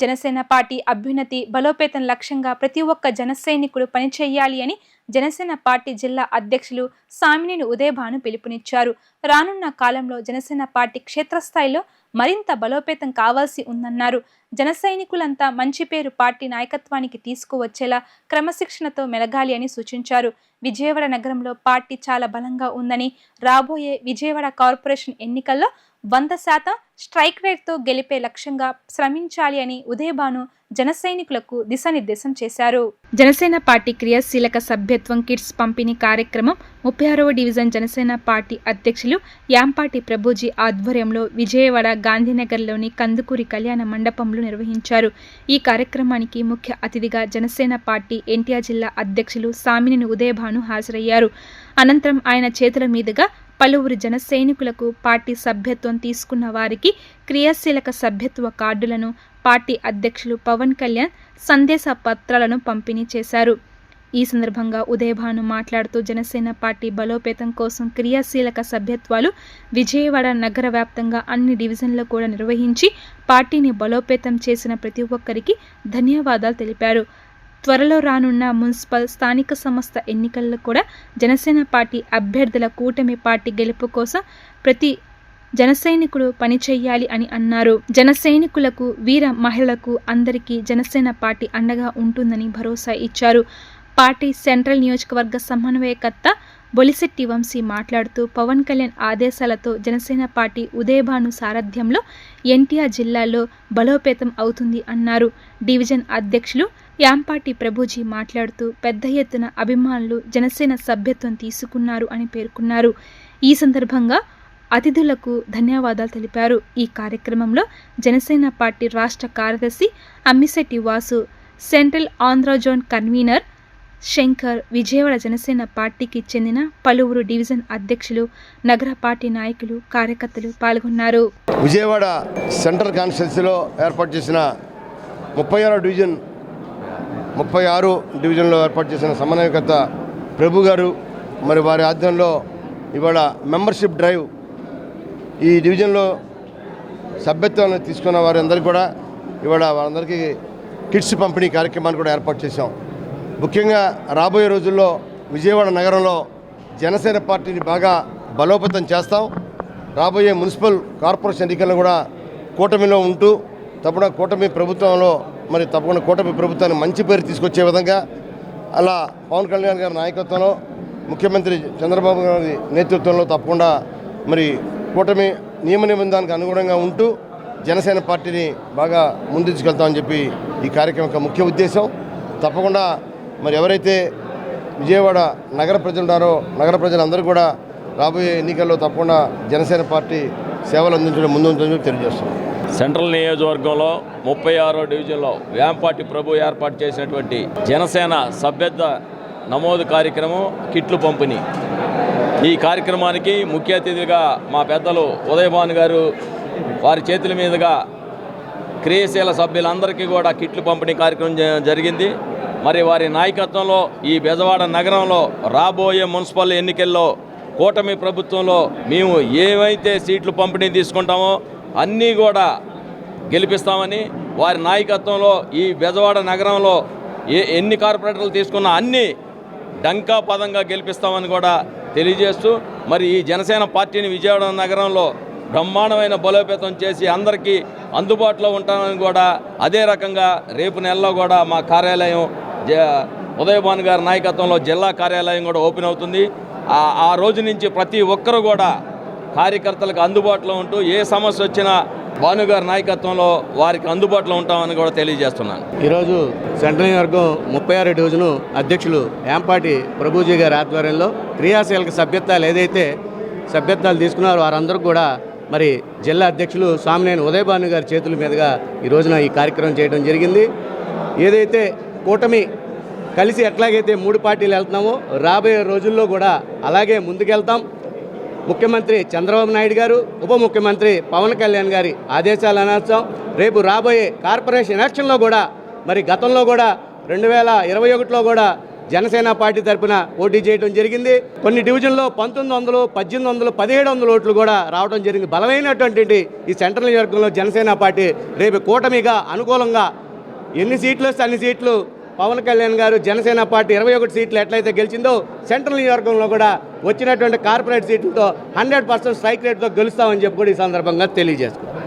Janasena party అభ్యున్నతి బలోపేతం లక్ష్యంగా ప్రతి ఒక్క జనసైనికుడు పనిచేయాలి అని జనసేన పార్టీ జిల్లా అధ్యక్షులు సామినేని ఉదయభాను పిలుపునిచ్చారు. రానున్న కాలంలో జనసేన పార్టీ క్షేత్రస్థాయిలో మరింత బలోపేతం కావాల్సి ఉందన్నారు. జనసైనికులంతా మంచి పేరు పార్టీ నాయకత్వానికి తీసుకువచ్చేలా క్రమశిక్షణతో మెలగాలి అని సూచించారు. విజయవాడ నగరంలో పార్టీ చాలా బలంగా ఉందని, రాబోయే విజయవాడ కార్పొరేషన్ ఎన్నికల్లో 100% స్ట్రైక్ రేట్తో గెలిపే లక్ష్యంగా శ్రమించాలి అని ఉదయభాను జనసైనికులకు దిశానిర్దేశం చేశారు. జనసేన పార్టీ క్రియాశీలక సభ్యత్వం కిట్స్ పంపిణీ కార్యక్రమం 36వ డివిజన్ జనసేన పార్టీ అధ్యక్షులు యాంపాటి ప్రభుజీ ఆధ్వర్యంలో విజయవాడ గాంధీనగర్లోని కందుకూరి కళ్యాణ మండపంలో నిర్వహించారు. ఈ కార్యక్రమానికి ముఖ్య అతిథిగా జనసేన పార్టీ ఎన్టీఆర్ జిల్లా అధ్యక్షులు సామినేని ఉదయభాను హాజరయ్యారు. అనంతరం ఆయన చేతుల మీదుగా పలువురు జన సైనికులకు పార్టీ సభ్యత్వం తీసుకున్న వారికి క్రియాశీలక సభ్యత్వ కార్డులను, పార్టీ అధ్యక్షులు పవన్ కళ్యాణ్ సందేశ పత్రాలను పంపిణీ చేశారు. ఈ సందర్భంగా ఉదయభాను మాట్లాడుతూ జనసేన పార్టీ బలోపేతం కోసం క్రియాశీలక సభ్యత్వాలు విజయవాడ నగర వ్యాప్తంగా అన్ని డివిజన్లలో కూడా నిర్వహించి పార్టీని బలోపేతం చేసిన ప్రతి ఒక్కరికి ధన్యవాదాలు తెలిపారు. త్వరలో రానున్న మున్సిపల్, స్థానిక సంస్థ ఎన్నికల్లో కూడా జనసేన పార్టీ అభ్యర్థుల కూటమి పార్టీ గెలుపు కోసం ప్రతి జనసైనికుడు పనిచేయాలి అని అన్నారు. జనసైనికులకు, వీర మహిళలకు అందరికీ జనసేన పార్టీ అండగా ఉంటుందని భరోసా ఇచ్చారు. పార్టీ సెంట్రల్ నియోజకవర్గ సమన్వయకర్త బొలిశెట్టి వంశీ మాట్లాడుతూ పవన్ కళ్యాణ్ ఆదేశాలతో జనసేన పార్టీ ఉదయభాను సారథ్యంలో ఎన్టీఆర్ జిల్లాలో బలోపేతం అవుతుంది అన్నారు. డివిజన్ అధ్యక్షులు యాంపాటి ప్రభుజీ మాట్లాడుతూ పెద్ద ఎత్తున అభిమానులు జనసేన సభ్యత్వం తీసుకున్నారు అని పేర్కొన్నారు. ఈ సందర్భంగా అతిథులకు ధన్యవాదాలు తెలిపారు. ఈ కార్యక్రమంలో జనసేన పార్టీ రాష్ట్ర కార్యదర్శి Ammisetti Vasu, central Andhra zone convener Shankar, Vijayawada Janasena పార్టీకి చెందిన పలువురు డివిజన్ అధ్యక్షులు, నగర పార్టీ నాయకులు, కార్యకర్తలు పాల్గొన్నారు. విజయవాడ సెంట్రల్ కాన్స్టిట్యున్సీలో ఏర్పాటు చేసిన 36 డివిజన్లో ఏర్పాటు చేసిన సమన్వయకర్త ప్రభు గారు మరి వారి ఆధ్వర్యంలో ఇవాళ మెంబర్షిప్ డ్రైవ్, ఈ డివిజన్లో సభ్యత్వాన్ని తీసుకున్న వారందరికీ కూడా ఇవాళ వాళ్ళందరికీ కిట్స్ పంపిణీ కార్యక్రమాన్ని కూడా ఏర్పాటు చేశాం. ముఖ్యంగా రాబోయే రోజుల్లో విజయవాడ నగరంలో జనసేన పార్టీని బాగా బలోపేతం చేస్తాం. రాబోయే మున్సిపల్, కార్పొరేషన్ ఎన్నికల్లో కూడా కూటమిలో ఉంటూ తప్పకుండా కూటమి ప్రభుత్వంలో తప్పకుండా కూటమి ప్రభుత్వాన్ని మంచి పేరు తీసుకొచ్చే విధంగా అలా పవన్ కళ్యాణ్ గారి నాయకత్వంలో, ముఖ్యమంత్రి చంద్రబాబు గారి నేతృత్వంలో తప్పకుండా కూటమి నియమ నిబంధనలకు అనుగుణంగా ఉంటూ జనసేన పార్టీని బాగా ముందుకెళ్తామని చెప్పి ఈ కార్యక్రమం యొక్క ముఖ్య ఉద్దేశం. తప్పకుండా ఎవరైతే విజయవాడ నగర ప్రజలు ఉన్నారో నగర ప్రజలందరూ కూడా రాబోయే ఎన్నికల్లో తప్పకుండా జనసేన పార్టీ సేవలు అందించడం ముందుంటుందని తెలియజేస్తాం. సెంట్రల్ నియోజకవర్గంలో 36వ డివిజన్లో వ్యాంపాటి ప్రభు ఏర్పాటు చేసినటువంటి జనసేన సభ్యత్వ నమోదు కార్యక్రమం కిట్లు పంపిణీ. ఈ కార్యక్రమానికి ముఖ్య అతిథిగా మా పెద్దలు ఉదయభాను గారు వారి చేతుల మీదుగా క్రియాశీల సభ్యులందరికీ కూడా కిట్లు పంపిణీ కార్యక్రమం జరిగింది. మరి వారి నాయకత్వంలో ఈ బెజవాడ నగరంలో రాబోయే మున్సిపల్ ఎన్నికల్లో కూటమి ప్రభుత్వంలో మేము ఏవైతే సీట్లు పంపిణీ తీసుకుంటామో అన్నీ కూడా గెలిపిస్తామని, వారి నాయకత్వంలో ఈ బెజవాడ నగరంలో ఎన్ని కార్పొరేటర్లు తీసుకున్నా అన్నీ డంకా పదంగా గెలిపిస్తామని కూడా తెలియజేస్తూ మరి ఈ జనసేన పార్టీని విజయవాడ నగరంలో బ్రహ్మాండమైన బలోపేతం చేసి అందరికీ అందుబాటులో ఉంటామని కూడా, అదే రకంగా రేపు నెలలో కూడా మా కార్యాలయం ఉదయభాను గారి నాయకత్వంలో జిల్లా కార్యాలయం కూడా ఓపెన్ అవుతుంది. ఆ రోజు నుంచి ప్రతి ఒక్కరు కూడా కార్యకర్తలకు అందుబాటులో ఉంటూ ఏ సమస్య వచ్చినా భానుగారి నాయకత్వంలో వారికి అందుబాటులో ఉంటామని కూడా తెలియజేస్తున్నాను. ఈరోజు సెంట్రల్ నియోజకవర్గం 36 డివిజను అధ్యక్షులు యాంపాటి ప్రభుజీ గారి ఆధ్వర్యంలో క్రియాశీలక సభ్యత్వాలు ఏదైతే సభ్యత్వాలు తీసుకున్నారో వారందరూ కూడా జిల్లా అధ్యక్షులు సామినేని ఉదయభాను గారి చేతుల మీదుగా ఈ రోజున ఈ కార్యక్రమం చేయడం జరిగింది. ఏదైతే కూటమి కలిసి ఎట్లాగైతే 3 పార్టీలు వెళ్తున్నామో రాబోయే రోజుల్లో కూడా అలాగే ముందుకెళ్తాం. ముఖ్యమంత్రి చంద్రబాబు నాయుడు గారు, ఉప ముఖ్యమంత్రి పవన్ కళ్యాణ్ గారి ఆదేశాలు అనర్చం రేపు రాబోయే కార్పొరేషన్ ఎలక్షన్లో కూడా గతంలో కూడా 2021లో కూడా జనసేన పార్టీ తరపున పోటీ చేయడం జరిగింది. కొన్ని డివిజన్లో 1900, 1800, 1700 ఓట్లు కూడా రావడం జరిగింది. బలమైనటువంటి ఈ సెంట్రల్ నియోజకవర్గంలో జనసేన పార్టీ రేపు కూటమిగా అనుకూలంగా ఎన్ని సీట్లు వస్తే అన్ని సీట్లు పవన్ కళ్యాణ్ గారు జనసేన పార్టీ 21 సీట్లు ఎట్లయితే గెలిచిందో సెంట్రల్ నియోజకవర్గంలో కూడా వచ్చినటువంటి కార్పొరేట్ సీట్లతో 100% స్ట్రైక్ రేట్తో గెలుస్తామని చెప్పి కూడా ఈ సందర్భంగా తెలియజేసుకుంటాం.